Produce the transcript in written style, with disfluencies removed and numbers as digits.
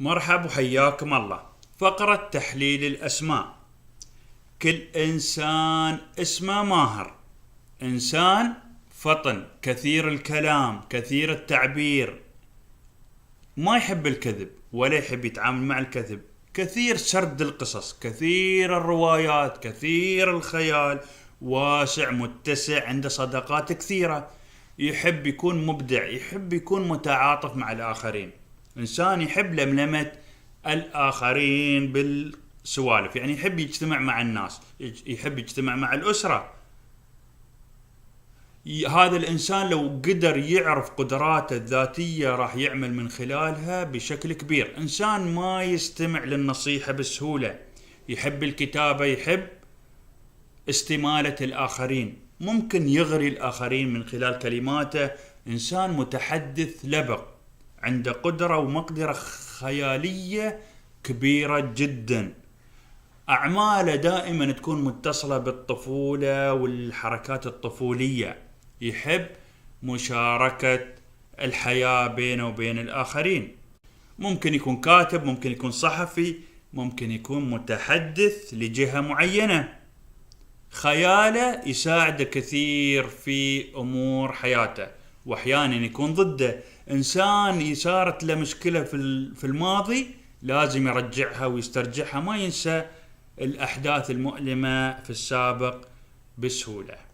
مرحب وحياكم الله. فقرة تحليل الأسماء. كل إنسان اسمه ماهر، إنسان فطن، كثير الكلام، كثير التعبير، ما يحب الكذب ولا يحب يتعامل مع الكذب، كثير سرد القصص، كثير الروايات، كثير الخيال، واسع متسع، عنده صداقات كثيرة، يحب يكون مبدع، يحب يكون متعاطف مع الآخرين، إنسان يحب لملمة الآخرين بالسوالف، يعني يحب يجتمع مع الناس، يحب يجتمع مع الأسرة. هذا الإنسان لو قدر يعرف قدراته الذاتية راح يعمل من خلالها بشكل كبير. إنسان ما يستمع للنصيحة بسهولة، يحب الكتابة، يحب استمالة الآخرين، ممكن يغري الآخرين من خلال كلماته. إنسان متحدث لبق، عنده قدرة ومقدرة خيالية كبيرة جدا. أعماله دائما تكون متصلة بالطفولة والحركات الطفولية، يحب مشاركة الحياة بينه وبين الآخرين. ممكن يكون كاتب، ممكن يكون صحفي، ممكن يكون متحدث لجهة معينة. خياله يساعده كثير في أمور حياته، وأحيانا يكون ضده. إنسان صارت له مشكلة في الماضي لازم يرجعها ويسترجعها، ما ينسى الأحداث المؤلمة في السابق بسهولة.